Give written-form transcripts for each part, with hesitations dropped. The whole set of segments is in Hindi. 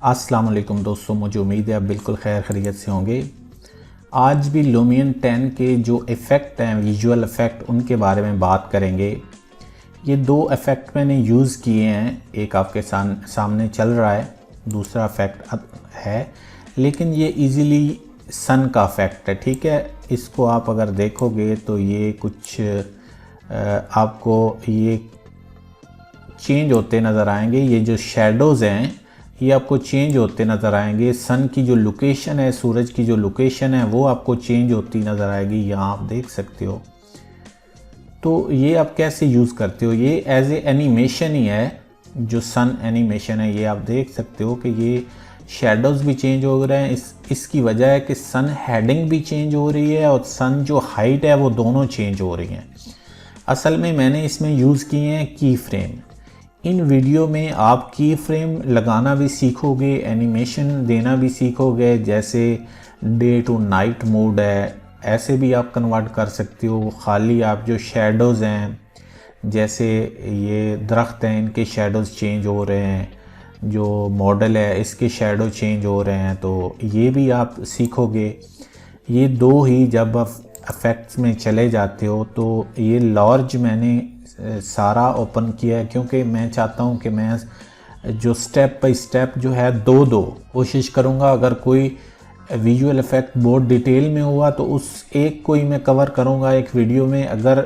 अस्सलाम वालेकुम दोस्तों, मुझे उम्मीद है आप बिल्कुल खैर खैरियत से होंगे। आज भी लुमियन 10 के जो इफ़ेक्ट हैं, विजुअल इफ़ेक्ट, उनके बारे में बात करेंगे। ये दो इफ़ेक्ट मैंने यूज़ किए हैं, एक आपके सामने चल रहा है, दूसरा इफ़ेक्ट है, लेकिन ये इजीली सन का इफ़ेक्ट है। ठीक है, इसको आप अगर देखोगे तो ये कुछ आपको ये चेंज होते नज़र आएंगे। ये जो शेडोज़ हैं ये आपको चेंज होते नज़र आएंगे। सन की जो लोकेशन है, सूरज की जो लोकेशन है, वो आपको चेंज होती नज़र आएगी। यहाँ आप देख सकते हो। तो ये आप कैसे यूज़ करते हो? ये एज ए एनिमेशन ही है, जो सन एनिमेशन है। ये आप देख सकते हो कि ये शेडोज़ भी चेंज हो रहे हैं। इसकी वजह है कि सन हेडिंग भी चेंज हो रही है और सन जो हाइट है वो दोनों चेंज हो रही हैं। असल में मैंने इसमें यूज़ किए हैं की फ्रेम। इन वीडियो में आप की फ्रेम लगाना भी सीखोगे, एनिमेशन देना भी सीखोगे। जैसे डे टू नाइट मोड है, ऐसे भी आप कन्वर्ट कर सकते हो। खाली आप जो शेडोज़ हैं, जैसे ये दरख्त हैं, इनके शेडोज़ चेंज हो रहे हैं, जो मॉडल है इसके शेडो चेंज हो रहे हैं, तो ये भी आप सीखोगे। ये दो ही जब आप इफ़ेक्ट्स में चले जाते हो, तो ये लार्ज मैंने सारा ओपन किया है, क्योंकि मैं चाहता हूँ कि मैं जो स्टेप बाय स्टेप जो है दो कोशिश करूँगा। अगर कोई विजुअल इफ़ेक्ट बहुत डिटेल में हुआ तो उस एक को ही मैं कवर करूँगा एक वीडियो में। अगर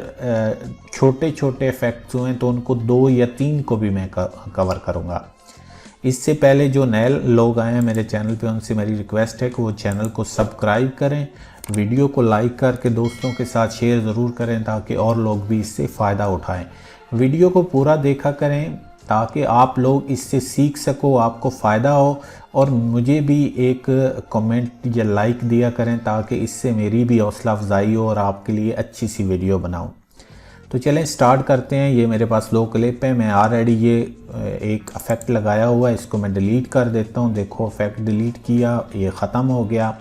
छोटे छोटे इफ़ेक्ट्स हुए तो उनको 2 या 3 को भी मैं कवर करूँगा। इससे पहले जो नए लोग आए हैं मेरे चैनल पे, उनसे मेरी रिक्वेस्ट है कि वो चैनल को सब्सक्राइब करें, वीडियो को लाइक करके दोस्तों के साथ शेयर ज़रूर करें ताकि और लोग भी इससे फ़ायदा उठाएं। वीडियो को पूरा देखा करें ताकि आप लोग इससे सीख सको, आपको फ़ायदा हो, और मुझे भी एक कमेंट या लाइक दिया करें ताकि इससे मेरी भी हौसला अफजाई हो और आपके लिए अच्छी सी वीडियो बनाऊँ। तो चलें स्टार्ट करते हैं। ये मेरे पास लो क्लिप है, मैं ऑलरेडी ये एक इफ़ेक्ट लगाया हुआ है, इसको मैं डिलीट कर देता हूँ। देखो इफ़ेक्ट डिलीट किया, ये ख़त्म हो गया।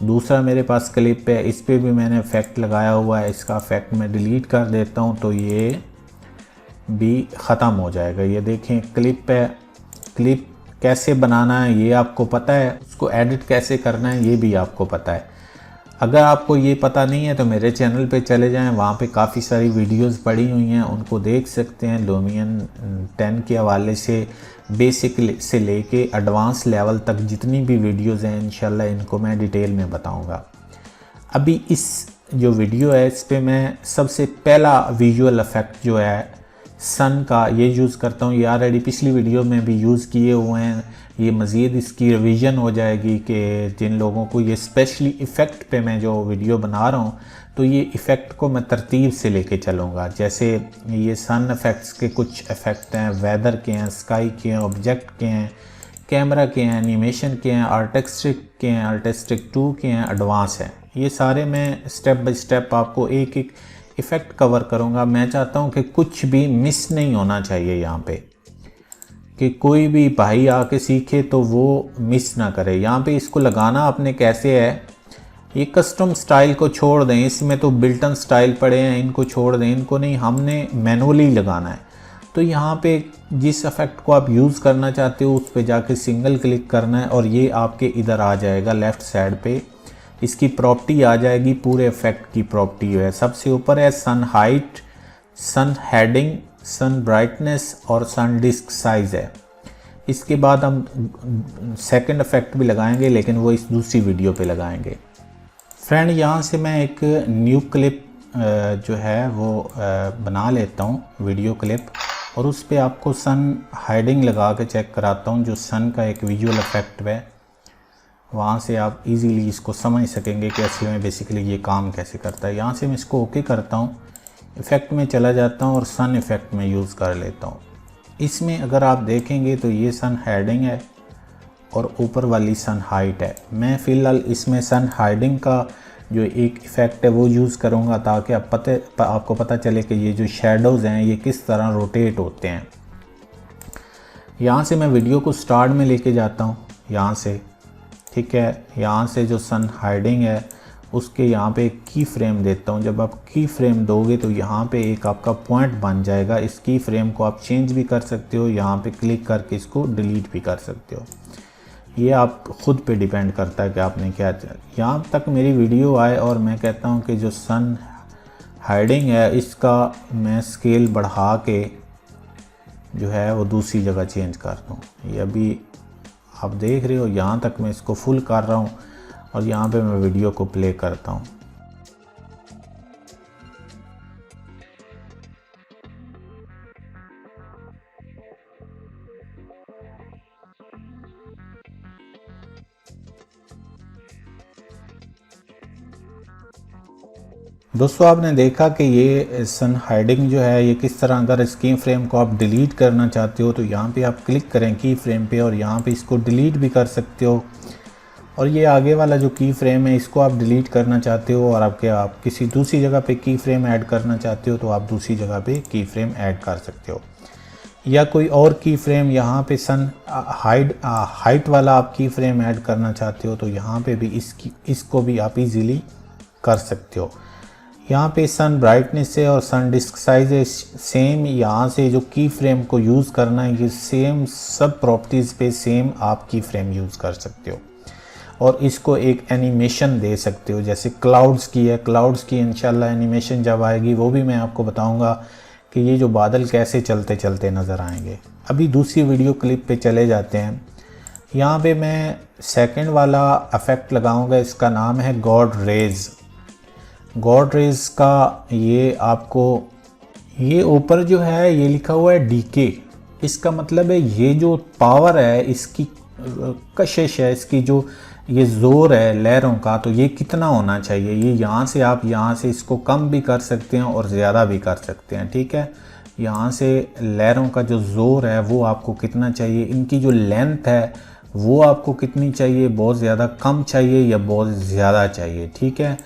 दूसरा मेरे पास क्लिप है, इस पे भी मैंने इफ़ेक्ट लगाया हुआ है, इसका इफ़ेक्ट मैं डिलीट कर देता हूँ तो ये भी ख़त्म हो जाएगा। ये देखें क्लिप है। क्लिप कैसे बनाना है ये आपको पता है, उसको एडिट कैसे करना है ये भी आपको पता है। अगर आपको ये पता नहीं है तो मेरे चैनल पे चले जाएं, वहाँ पे काफ़ी सारी वीडियोस पड़ी हुई हैं, उनको देख सकते हैं। लुमियन 10 के हवाले से बेसिक से लेके एडवांस लेवल तक जितनी भी वीडियोस हैं इंशाल्लाह इनको मैं डिटेल में बताऊंगा। अभी इस जो वीडियो है इस पे मैं सबसे पहला विजुअल इफ़ेक्ट जो है सन का ये यूज़ करता हूँ। ये ऑलरेडी पिछली वीडियो में भी यूज़ किए हुए हैं। ये मज़ीद इसकी रिवीजन हो जाएगी कि जिन लोगों को ये स्पेशली इफ़ेक्ट पे मैं जो वीडियो बना रहा हूँ तो ये इफ़ेक्ट को मैं तरतीब से लेके चलूँगा। जैसे ये सन इफ़ेक्ट्स के कुछ इफ़ेक्ट हैं, वेदर के हैं, स्काई के हैं, ऑब्जेक्ट के हैं, कैमरा के हैं, एनिमेशन के हैं, आर्टिस्टिक के हैं, आर्टिस्टिक 2 के हैं, एडवांस हैं। ये सारे मैं स्टेप बाय स्टेप आपको एक एक इफ़ेक्ट कवर करूँगा। मैं चाहता हूँ कि कुछ भी मिस नहीं होना चाहिए यहाँ पे, कि कोई भी भाई आके सीखे तो वो मिस ना करे। यहाँ पे इसको लगाना आपने कैसे है, ये कस्टम स्टाइल को छोड़ दें, इसमें तो बिल्टन स्टाइल पड़े हैं, इनको छोड़ दें, इनको नहीं, हमने मैनुअली लगाना है। तो यहाँ पे जिस इफ़ेक्ट को आप यूज़ करना चाहते हो उस पे जाके सिंगल क्लिक करना है और ये आपके इधर आ जाएगा लेफ़्ट साइड पे। इसकी प्रॉपर्टी आ जाएगी, पूरे इफ़ेक्ट की प्रॉपर्टी है। सबसे ऊपर है सन हाइट, सन हेडिंग, सन ब्राइटनेस और सन डिस्क साइज़ है। इसके बाद हम सेकंड इफ़ेक्ट भी लगाएंगे, लेकिन वो इस दूसरी वीडियो पे लगाएंगे। फ्रेंड यहाँ से मैं एक न्यू क्लिप जो है वो बना लेता हूँ, वीडियो क्लिप, और उस पर आपको सन हाइडिंग लगा के चेक कराता हूँ, जो सन का एक विजुअल इफ़ेक्ट है। वहाँ से आप इजीली इसको समझ सकेंगे कि असल में बेसिकली ये काम कैसे करता है। यहाँ से मैं इसको ओके करता हूँ, इफ़ेक्ट में चला जाता हूँ और सन इफ़ेक्ट में यूज़ कर लेता हूँ। इसमें अगर आप देखेंगे तो ये सन हाइडिंग है और ऊपर वाली सन हाइट है। मैं फ़िलहाल इसमें सन हाइडिंग का जो एक इफ़ेक्ट है वो यूज़ करूँगा ताकि आपको पता चले कि ये जो शेडोज़ हैं ये किस तरह रोटेट होते हैं। यहाँ से मैं वीडियो को स्टार्ट में लेके जाता हूँ, यहाँ से, ठीक है। यहाँ से जो सन हाइडिंग है उसके यहाँ पे एक की फ्रेम देता हूँ। जब आप की फ्रेम दोगे तो यहाँ पे एक आपका पॉइंट बन जाएगा। इस की फ्रेम को आप चेंज भी कर सकते हो, यहाँ पे क्लिक करके इसको डिलीट भी कर सकते हो। ये आप ख़ुद पे डिपेंड करता है कि आपने क्या। यहाँ तक मेरी वीडियो आए और मैं कहता हूँ कि जो सन हाइडिंग है इसका मैं स्केल बढ़ा के जो है वो दूसरी जगह चेंज कर दूँ। ये अभी आप देख रहे हो, यहाँ तक मैं इसको फुल कर रहा हूँ और यहाँ पे मैं वीडियो को प्ले करता हूँ। दोस्तों आपने देखा कि ये सन हाइडिंग जो है ये किस तरह, अगर इस की फ्रेम को आप डिलीट करना चाहते हो तो यहाँ पे आप क्लिक करें की फ्रेम पे और यहाँ पे इसको डिलीट भी कर सकते हो। और ये आगे वाला जो की फ्रेम है इसको आप डिलीट करना चाहते हो और आप किसी दूसरी जगह पे की फ्रेम ऐड करना चाहते हो तो आप दूसरी जगह पे की फ्रेम ऐड कर सकते हो। या कोई और की फ्रेम यहाँ पे सन हाइट वाला आप की फ्रेम ऐड करना चाहते हो तो यहाँ पे भी इसको भी आप इजीली कर सकते हो। यहाँ पे सन ब्राइटनेस है और सन डिस्क साइज है सेम। यहाँ से जो की फ्रेम को यूज़ करना है ये सेम सब प्रॉपर्टीज़ पे सेम आप की फ्रेम यूज़ कर सकते हो और इसको एक एनिमेशन दे सकते हो। जैसे क्लाउड्स की है, क्लाउड्स की इंशाल्लाह एनिमेशन जब आएगी वो भी मैं आपको बताऊंगा कि ये जो बादल कैसे चलते चलते नज़र आएंगे। अभी दूसरी वीडियो क्लिप पे चले जाते हैं। यहाँ पे मैं सेकंड वाला इफ़ेक्ट लगाऊंगा, इसका नाम है गॉड रेज। गॉड रेज का ये आपको, ये ऊपर जो है ये लिखा हुआ है डीके। इसका मतलब है ये जो पावर है, इसकी कशिश है, इसकी जो ये ज़ोर है लहरों का, तो ये कितना होना चाहिए। ये यहाँ से आप यहाँ से इसको कम भी कर सकते हैं और ज़्यादा भी कर सकते हैं, ठीक है। यहाँ से लहरों का जो ज़ोर है वो आपको कितना चाहिए, इनकी जो लेंथ है वो आपको कितनी चाहिए, बहुत ज़्यादा कम चाहिए या बहुत ज़्यादा चाहिए, ठीक है।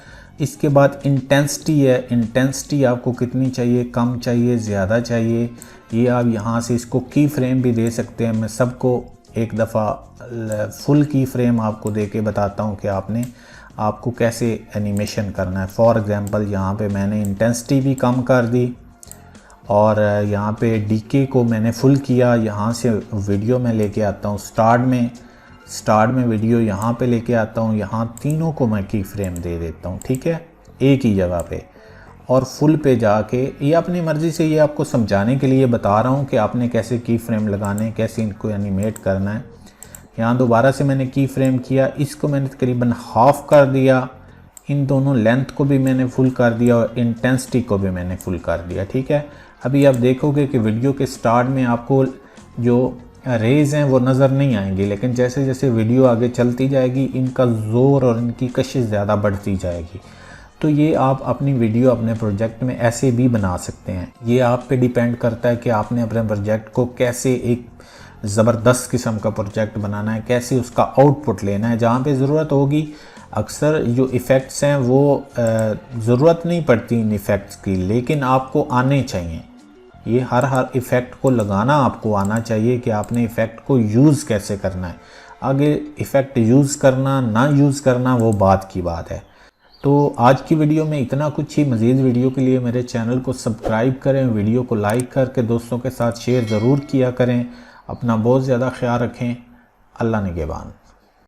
इसके बाद इंटेंसिटी है, इंटेंसिटी आपको कितनी चाहिए, कम चाहिए, ज़्यादा चाहिए। ये आप यहाँ से इसको की फ्रेम भी दे सकते हैं। मैं सबको एक दफ़ा फुल की फ्रेम आपको दे के बताता हूँ कि आपको कैसे एनिमेशन करना है। फॉर एग्ज़ाम्पल यहाँ पे मैंने इंटेंसिटी भी कम कर दी और यहाँ पे डीके को मैंने फुल किया। यहाँ से वीडियो में लेके आता हूँ स्टार्ट में वीडियो यहाँ पे लेके आता हूँ। यहाँ तीनों को मैं की फ्रेम दे देता हूँ, ठीक है, एक ही जगह पे। और फुल पे जाके ये अपनी मर्ज़ी से, ये आपको समझाने के लिए बता रहा हूँ कि आपने कैसे की फ्रेम लगाने, कैसे इनको एनिमेट करना है। यहाँ दोबारा से मैंने की फ्रेम किया, इसको मैंने तकरीबन हाफ़ कर दिया। इन दोनों लेंथ को भी मैंने फुल कर दिया और इंटेंसिटी को भी मैंने फुल कर दिया, ठीक है। अभी आप देखोगे कि वीडियो के स्टार्ट में आपको जो रेज़ हैं वो नज़र नहीं आएंगी, लेकिन जैसे जैसे वीडियो आगे चलती जाएगी इनका ज़ोर और इनकी कशिश ज़्यादा बढ़ती जाएगी। तो ये आप अपनी वीडियो अपने प्रोजेक्ट में ऐसे भी बना सकते हैं। ये आप पे डिपेंड करता है कि आपने अपने प्रोजेक्ट को कैसे एक ज़बरदस्त किस्म का प्रोजेक्ट बनाना है, कैसे उसका आउटपुट लेना है। जहाँ पे ज़रूरत होगी, अक्सर जो इफ़ेक्ट्स हैं वो ज़रूरत नहीं पड़ती इन इफ़ेक्ट्स की, लेकिन आपको आने चाहिए। ये हर इफ़ेक्ट को लगाना आपको आना चाहिए कि आपने इफ़ेक्ट को यूज़ कैसे करना है। आगे इफ़ेक्ट यूज़ करना ना यूज़ करना वो बात की बात है। तो आज की वीडियो में इतना कुछ ही। मज़ीद वीडियो के लिए मेरे चैनल को सब्सक्राइब करें, वीडियो को लाइक करके दोस्तों के साथ शेयर ज़रूर किया करें। अपना बहुत ज़्यादा ख्याल रखें। अल्लाह निगहबान।